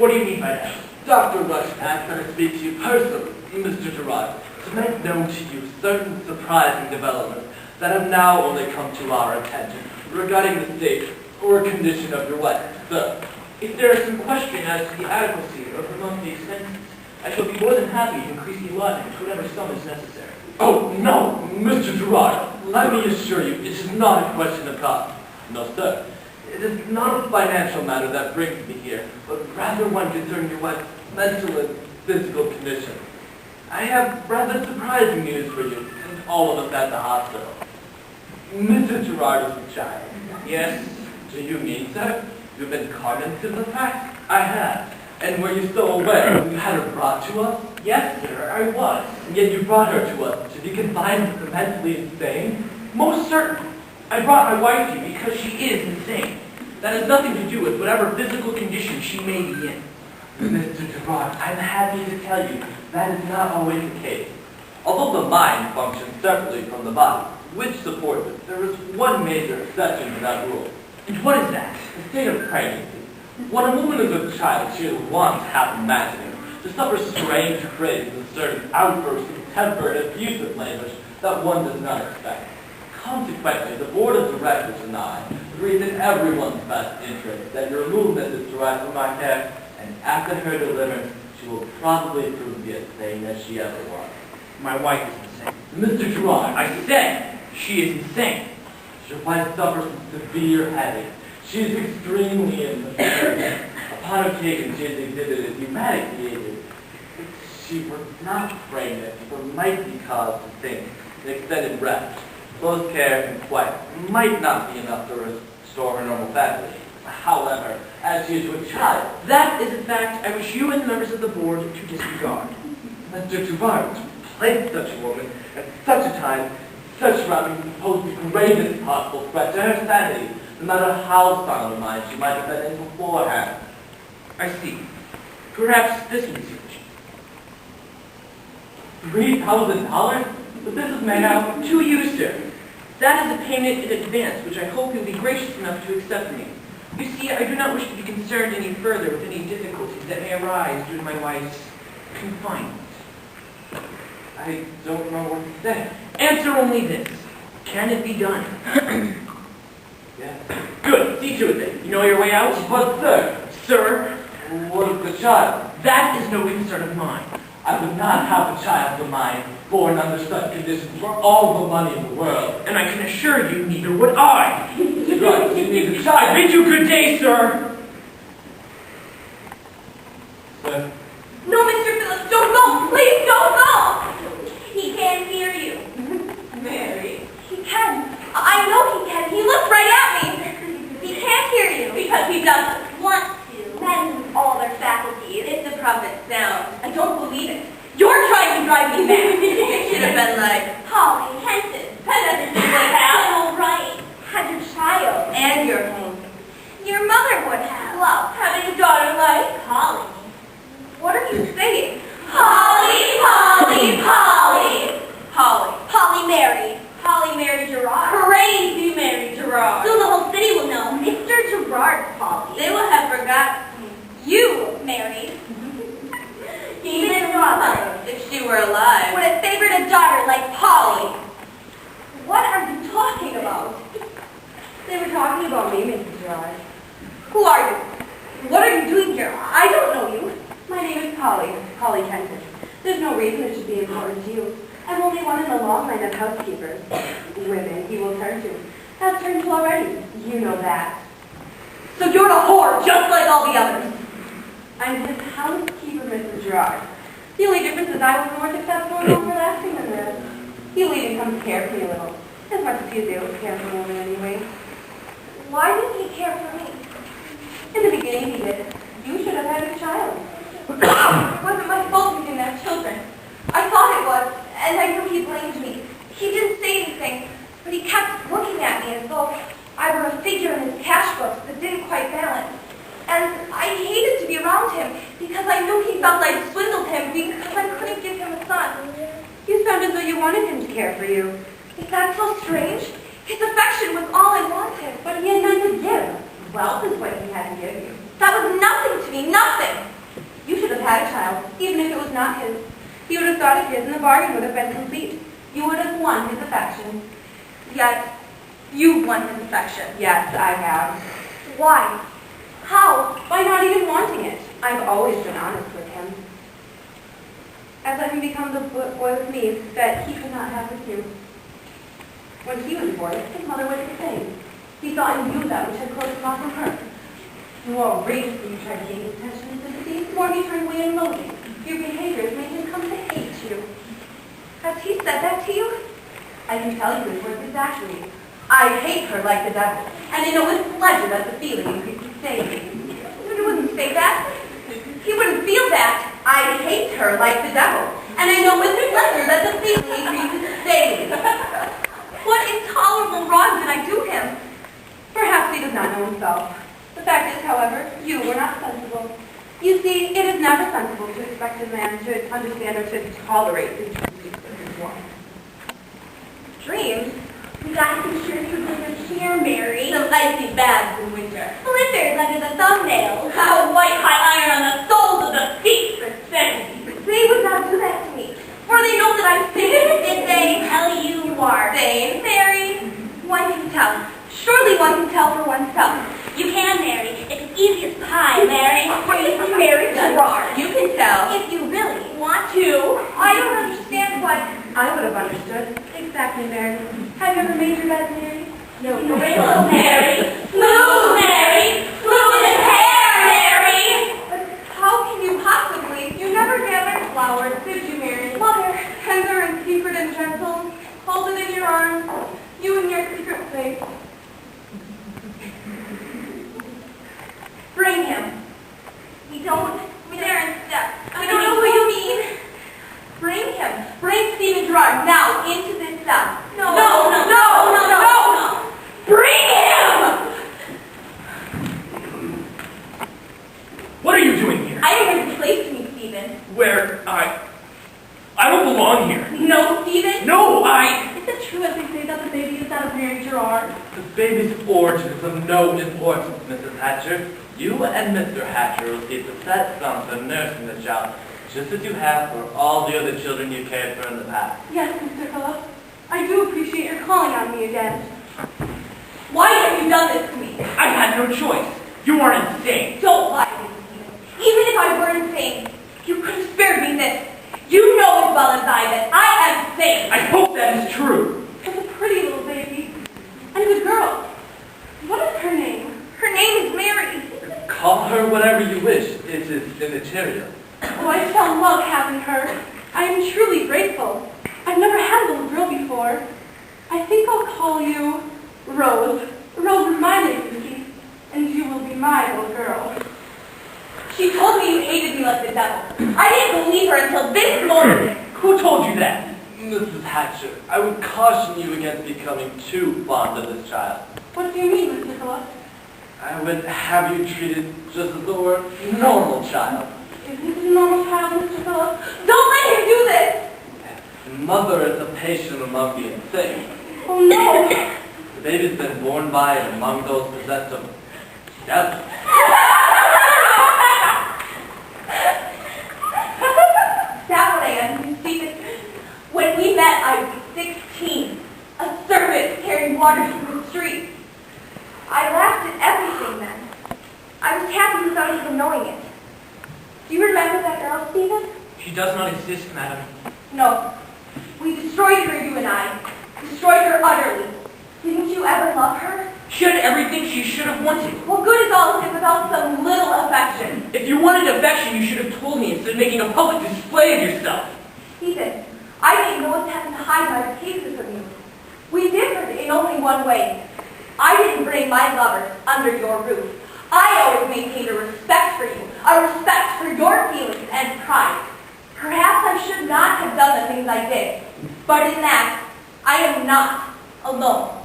What do you mean by that? Dr. Rush asked that I speak to you personally, Mr. Girard, to make known to you certain surprising developments that have now only come to our attention regarding the state or condition of your wife, sir. If there is some question as to the adequacy of her monthly expenses, I shall be more than happy to increase the allotment to whatever sum is necessary. Oh, no, Mr. Girard, let me assure you, it is not a question of cost. No, sir. It is not a financial matter that brings me here, but rather one concerning your wife's mental and physical condition. I have rather surprising news for you and all of us at the hospital. Mr. Girard is a child. Yes? Do you mean, sir? You've been cognizant of the fact? I have. And were you so aware when you had her brought to us? Yes, sir, I was. And yet you brought her to us to be confined with the mentally insane? Most certainly. I brought my wife to you because she is insane. That has nothing to do with whatever physical condition she may be in. Mr. Girard, I'm happy to tell you that is not always the case. Although the mind functions separately from the body, which supports it, there is one major exception to that rule. And what is that? The state of pregnancy. When a woman is a child, she is wont to have imagining, to suffer strange cravings and certain outbursts of temper and abusive language that one does not expect. Consequently, the board of directors and I agreed in everyone's best interest that your movement is derived from my care, and after her deliverance, she will probably prove to be as sane as she ever was. My wife is insane. Mr. Girard, I said she is insane. your wife suffers from severe headache. She is extremely immature. Upon occasion, she has exhibited pneumatic behavior. If she were not pregnant, there might be cause to think an extended rest, close care, and quiet might not be enough to restore her normal faculty. However, as she is a child, That is a fact I wish you and the members of the board to disregard. Mr. Girard, to place such a woman at such a time, such surroundings pose the gravest possible threat to her sanity, no matter how sound of mind she might have been in beforehand. I see. Perhaps this will be sufficient. $3,000? But this is made out. To you, sir. That is a payment in advance, which I hope you'll be gracious enough to accept from me. You see, I do not wish to be concerned any further with any difficulties that may arise due to my wife's confinement. I don't know what to say. Answer only this. Can it be done? Yes. Good. See to it then. You know your way out? But sir, Sir, what of the child? that is no concern of mine. I would not have a child of mine born under such conditions for all the money in the world. And I can assure you, neither would I. Right, you need a I child. bid you good day, sir. Sir, No, Mr. Phillips, don't go! Please don't go! He can't hear you. Mary. He can. I know he can. He looked right at me. He can't hear you. Because he doesn't want to. Men lose all their faculties. It's a prophet sound. I don't believe it. You're trying to drive me mad. It should have been like, Polly, Henson, Pennant, all right. Had your child. And your home. Your mother would have. Well, having a daughter like Polly. What are you saying? Polly, Polly, Polly. Polly. Polly Mary. Polly Mary Girard. Crazy Mary Girard. So the whole city will know. Mr. Girard, Polly. They will have forgotten you, Mary. Even Robin, if she were alive, would have favored a daughter like Polly. What are you talking about? They were talking about me, Mrs. Girard. Who are you? What are you doing here? I don't know you. My name is Polly, Polly Kenton. There's no reason it should be important to you. I'm only one in the long line of housekeepers. Women he will turn to. Have turned to already. You know that. So you're a whore, just like all the others. I'm his housekeeper, Mrs. Girard. The only difference is I was more successful and more relaxing than the rest. He'll even come to care for me a little. As much as you do, care for a woman anyway. Why didn't he care for me? In the beginning he did. You should have had a child. It wasn't my fault we didn't have children. I thought it was, and I knew he blamed me. He didn't say anything, but he kept looking at me as though I were a figure in his cash books that didn't quite balance. And I hated to be around him because I knew he felt I'd swindled him because I couldn't give him a son. You sound as though you wanted him to care for you. Is that so strange? His affection was all I wanted. But he had none to give. Wealth is what he had to give you. That was nothing to me, nothing. not his. He would have thought it his, and the bargain would have been complete. You would have won his affection. Yet, you won his affection. Yes, I have. Why? How? By not even wanting it. I've always been honest with him. As let him become the boy with me that he could not have with you. When he was a boy, his mother was the same. He saw in you that which had closed him off from her. The more outrageously you tried to gain his attention and sympathy, the more he turned away in loathing. Your behaviors made him come to hate you. Has he said that to you? I can tell you his words exactly. I hate her like the devil, and I know with pleasure that the feeling increases daily. He wouldn't say that. He wouldn't feel that. I hate her like the devil, and I know with pleasure that the feeling increases daily. What intolerable wrong did I do him? Perhaps he does not know himself. The fact is, however, you were not sensible. You see, it is never sensible to expect a man to understand or to tolerate the dreams of his wife. Dreams? That I'm sure you live here, Mary. Some icy baths in winter. Slippers under the thumbnails. A white hot iron on the soles of the feet for certainty. They would not do that to me. For they know that I'm sane. Did they tell you are Sane? Mary? One can tell. Surely one can tell for oneself. You can, Mary. It's as easy as pie, Mary. Mary Girard. You can tell. If you really want to. I don't understand what... I would have understood. Exactly, Mary. Have you ever made your bed, Mary? No. Hello, Mary. Smooth, Mary. Smooth as hair, Mary. But how can you possibly? You never gathered flowers, did you, Mary? Mother. Tender and secret and gentle, hold it in your arms, you in your secret place. Bring him. We don't... There and step. I don't know who you mean. Bring him. Bring Stephen Girard now into this cell. No. No. Bring him! What are you doing here? I am replaced me, Stephen. Where I don't belong here. No, Stephen? No, Is it true as they say that the baby is that of Mary Girard? The baby's origin is of no importance, Mrs. Hatcher. You and Mr. Hatcher will see the set sum for nursing the child, just as you have for all the other children you cared for in the past. Yes, Mr. Phillips. I do appreciate your calling on me again. Why have you done this to me? I had no choice. You are insane. Don't lie to me, Stephen. Even if I were insane, you could have spared me this. You know as well as I that I am sane. I hope that is true. It's a pretty little baby. And a girl. What is her name? Her name is Mary. Call her whatever you wish. It is immaterial. Oh, I shall love having her. I am truly grateful. I've never had a little girl before. I think I'll call you Rose. Rose is my lady, and you will be my little girl. She told me you hated me like the devil. I didn't believe her until this moment. Who told you that? Mrs. Hatcher, I would caution you against becoming too fond of this child. What do you mean, Mr. Phillips? I would have you treated just as though we're a normal child. Is this a normal child, Mr. Phillips? Don't let him do this. Mother is a patient among the insane. Oh, no. The baby's been born by and among those possessed of devil. That's what I am, you see. When we met, I was 16. A servant carrying water through the street. I laughed at everything then. I was happy without even knowing it. Do you remember that girl, Stephen? She does not exist, madam. No. We destroyed her, you and I. Destroyed her utterly. Didn't you ever love her? She had everything she should have wanted. What good is all of it without some little affection? If you wanted affection, you should have told me instead of making a public display of yourself. Stephen, I didn't know attempt to hide my cases from you. We differed in only one way. I didn't bring my lovers under your roof. I always maintained a respect for you, a respect for your feelings and pride. Perhaps I should not have done the things I did, but in that, I am not alone.